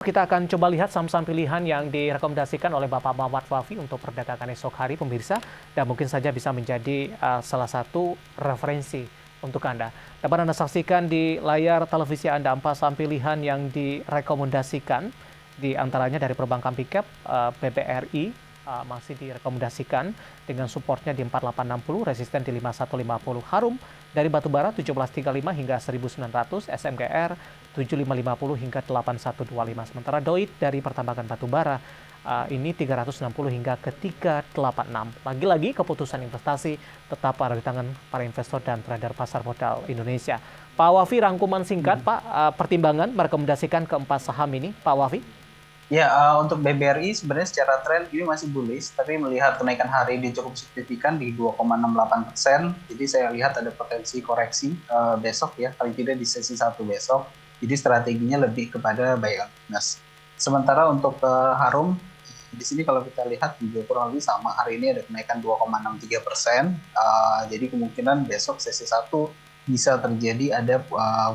Kita akan coba lihat saham-saham pilihan yang direkomendasikan oleh Bapak Muhammad Wafi untuk perdagangan esok hari, pemirsa, dan mungkin saja bisa menjadi salah satu referensi untuk Anda. Dapat Anda saksikan di layar televisi Anda 4 saham pilihan yang direkomendasikan, di antaranya dari perbankan Big Cap, BBRI, masih direkomendasikan dengan supportnya di 4860, resisten di 5150. Harum dari batubara 1735 hingga 1900, SMGR 7550 hingga 8125. Sementara Doit dari pertambangan batubara ini 360 hingga ke 386. Lagi-lagi keputusan investasi tetap ada di tangan para investor dan trader pasar modal Indonesia. Pak Wafi, rangkuman singkat Pak, pertimbangan merekomendasikan keempat saham ini, Pak Wafi. Ya, untuk BBRI sebenarnya secara tren ini masih bullish, tapi melihat kenaikan hari ini cukup signifikan di 2,68%. Jadi saya lihat ada potensi koreksi besok ya, paling tidak di sesi 1 besok. Jadi strateginya lebih kepada buy on weakness. Sementara untuk Harum, di sini kalau kita lihat juga kurang lebih sama, hari ini ada kenaikan 2,63%. Jadi kemungkinan besok sesi 1 bisa terjadi ada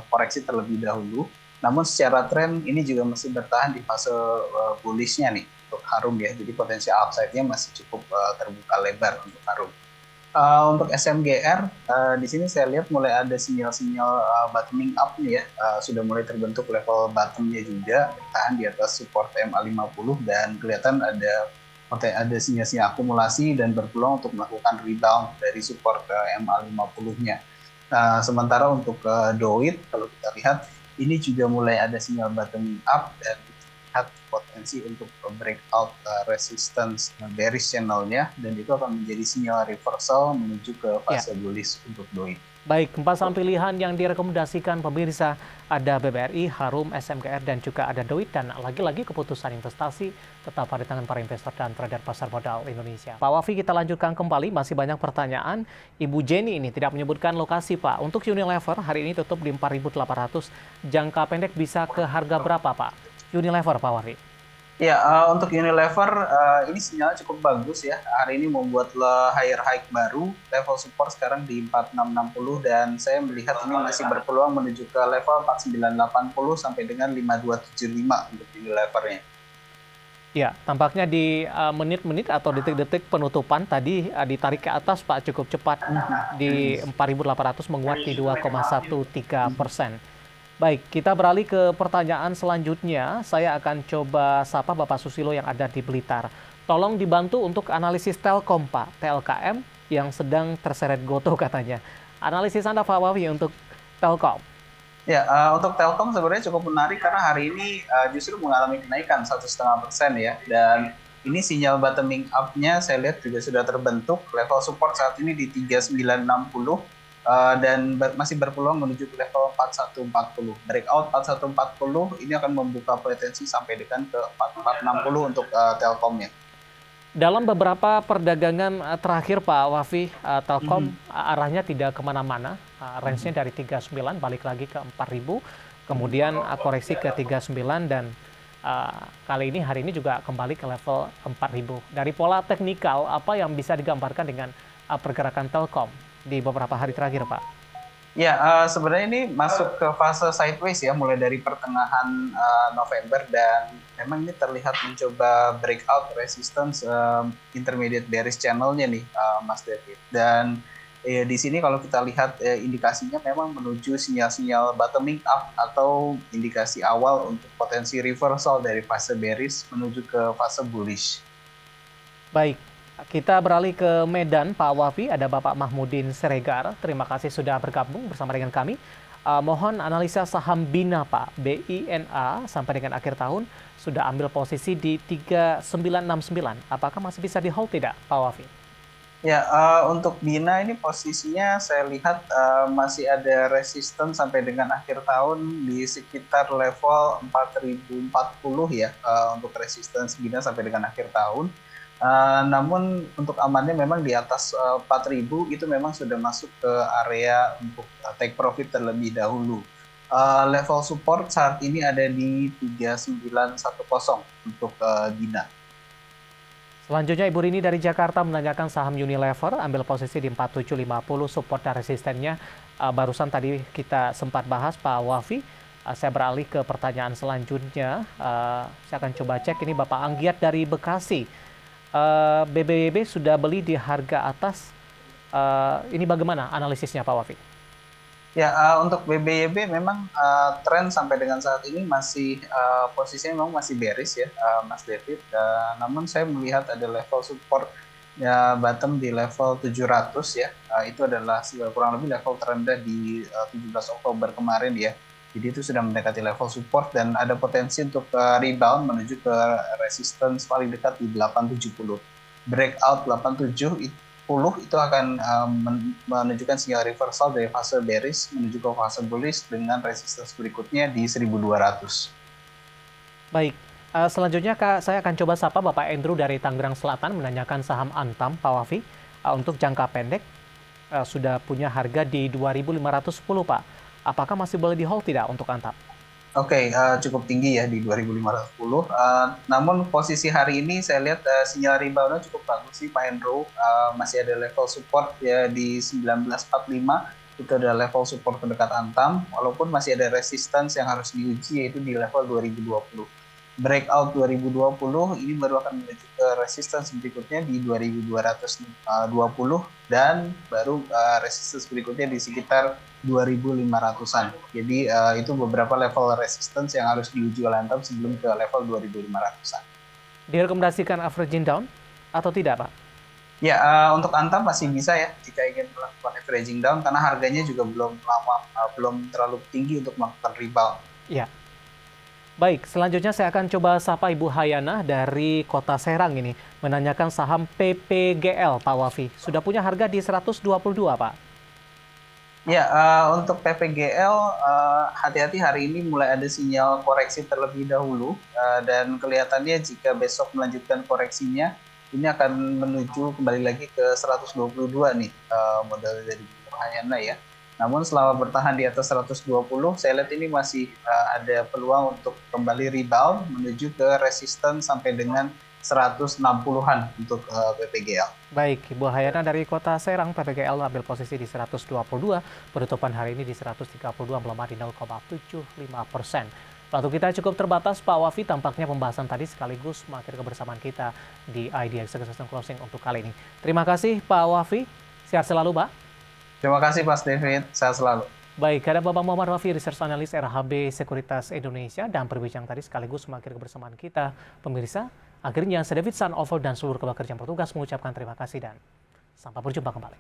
koreksi terlebih dahulu. Namun secara tren ini juga masih bertahan di fase bullishnya nih untuk Harum ya. Jadi potensi upside-nya masih cukup terbuka lebar untuk Harum. Untuk SMGR, di sini saya lihat mulai ada sinyal-sinyal bottoming up nih ya. Sudah mulai terbentuk level bottomnya juga, bertahan di atas support MA50 dan kelihatan ada sinyal-sinyal akumulasi dan berpeluang untuk melakukan rebound dari support MA50-nya. Sementara untuk Doit, kalau kita lihat, ini juga mulai ada sinyal bottoming up dan lihat potensi untuk breakout resistance bearish channelnya, dan itu akan menjadi sinyal reversal menuju ke fase bullish untuk Doit. Baik, empat saham pilihan yang direkomendasikan pemirsa ada BBRI, Harum, SMGR, dan juga ada Doit. Dan lagi-lagi keputusan investasi tetap ada di tangan para investor dan trader pasar modal Indonesia. Pak Wafi, kita lanjutkan kembali. Masih banyak pertanyaan. Ibu Jenny ini tidak menyebutkan lokasi, Pak. Untuk Unilever hari ini tutup di 4.800. Jangka pendek bisa ke harga berapa, Pak? Unilever, Pak Wafi. Ya, untuk Unilever ini sinyalnya cukup bagus ya. Hari ini membuat higher high baru, level support sekarang di 4660 dan saya melihat ini masih berpeluang menuju ke level 4980 sampai dengan 5275 untuk Unilevernya. Ya, tampaknya di menit-menit atau detik-detik penutupan tadi ditarik ke atas Pak cukup cepat di 4.800 menguat di 2,13%. Baik, kita beralih ke pertanyaan selanjutnya. Saya akan coba sapa Bapak Susilo yang ada di Blitar. Tolong dibantu untuk analisis Telkom, Pak. TLKM yang sedang terseret gotoh katanya. Analisis Anda, Pak Wafi, untuk Telkom. Ya, untuk Telkom sebenarnya cukup menarik karena hari ini justru mengalami kenaikan 1,5% ya. Dan ini sinyal bottoming up-nya saya lihat juga sudah terbentuk. Level support saat ini di 3960. Dan masih berpeluang menuju ke level 4140. Breakout 4140 ini akan membuka potensi sampai dengan ke 4460 untuk Telkomnya. Dalam beberapa perdagangan terakhir Pak Wafi, Telkom arahnya tidak kemana-mana. Range-nya dari 39 balik lagi ke 4.000, kemudian koreksi ke 39 dan kali ini hari ini juga kembali ke level 4.000. Dari pola teknikal, apa yang bisa digambarkan dengan pergerakan Telkom di beberapa hari terakhir, Pak? Ya, sebenarnya ini masuk ke fase sideways ya, mulai dari pertengahan November dan memang ini terlihat mencoba breakout resistance intermediate bearish channel-nya nih, Mas David. Dan di sini kalau kita lihat indikasinya memang menuju sinyal-sinyal bottoming up atau indikasi awal untuk potensi reversal dari fase bearish menuju ke fase bullish. Baik. Kita beralih ke Medan, Pak Wafi. Ada Bapak Mahmudin Siregar. Terima kasih sudah bergabung bersama dengan kami. Mohon analisa saham Bina, Pak. BINA sampai dengan akhir tahun sudah ambil posisi di 3969. Apakah masih bisa di hold tidak, Pak Wafi? Ya, untuk Bina ini posisinya saya lihat masih ada resisten sampai dengan akhir tahun di sekitar level 4040 ya, untuk resisten Bina sampai dengan akhir tahun. Namun untuk amannya memang di atas 4.000 itu memang sudah masuk ke area untuk take profit terlebih dahulu. Level support saat ini ada di 3910 untuk Bina. Selanjutnya Ibu Rini dari Jakarta menanyakan saham Unilever, ambil posisi di 4750, support dan resistennya barusan tadi kita sempat bahas Pak Wafi. Saya beralih ke pertanyaan selanjutnya. Saya akan coba cek ini Bapak Anggiat dari Bekasi. BBYB sudah beli di harga atas. Ini bagaimana analisisnya Pak Wafi? Ya, untuk BBYB memang tren sampai dengan saat ini masih posisinya memang masih bearish ya, Mas David. Namun saya melihat ada level support ya bottom di level 700 ya. Itu adalah kurang lebih level terendah di 17 Oktober kemarin ya. Jadi itu sudah mendekati level support dan ada potensi untuk rebound menuju ke resistance paling dekat di 870. Breakout 870 itu akan menunjukkan sinyal reversal dari fase bearish menuju ke fase bullish dengan resistance berikutnya di 1200. Baik, selanjutnya saya akan coba sapa Bapak Andrew dari Tangerang Selatan menanyakan saham Antam, Pak Wafi. Untuk jangka pendek, sudah punya harga di 2.510 Pak. Apakah masih boleh di hold tidak untuk Antam? Oke, cukup tinggi ya di 2510. Namun posisi hari ini saya lihat sinyal reboundnya cukup bagus sih Pak Andrew. Masih ada level support ya di 1945. Itu ada level support terdekat Antam. Walaupun masih ada resistance yang harus diuji yaitu di level 2020. Breakout 2020 ini baru akan menuju ke resistance berikutnya di 2220 dan baru resistance berikutnya di sekitar 2500-an. Jadi itu beberapa level resistance yang harus diuji oleh Antam sebelum ke level 2500-an. Direkomendasikan averaging down atau tidak, Pak? Ya, untuk Antam masih bisa ya jika ingin melakukan averaging down karena harganya juga belum terlalu tinggi untuk melakukan rebound. Ya. Baik, selanjutnya saya akan coba sapa Ibu Hayana dari Kota Serang ini menanyakan saham PPGL, Pak Wafi. Sudah punya harga di 122, Pak. Ya, untuk PPGL hati-hati hari ini mulai ada sinyal koreksi terlebih dahulu dan kelihatannya jika besok melanjutkan koreksinya ini akan menuju kembali lagi ke 122 nih modal dari Ibu Hayana ya. Namun selama bertahan di atas 120, saya lihat ini masih ada peluang untuk kembali rebound menuju ke resistance sampai dengan 160-an untuk PPGL. Baik, Ibu Hayana dari Kota Serang, PPGL ambil posisi di 122, penutupan hari ini di 132, melemah di 0,75%. Waktu kita cukup terbatas, Pak Wafi, tampaknya pembahasan tadi sekaligus mengakhiri kebersamaan kita di IDX Execution Closing untuk kali ini. Terima kasih Pak Wafi, sehat selalu Pak. Terima kasih Mas David, sehat selalu. Baik, ada Bapak Muhammad Wafi, Research Analyst RHB Sekuritas Indonesia, dan berbincang tadi sekaligus mengakhiri kebersamaan kita. Pemirsa, akhirnya saya David Sun Over dan seluruh keluarga kerja petugas mengucapkan terima kasih dan sampai berjumpa kembali.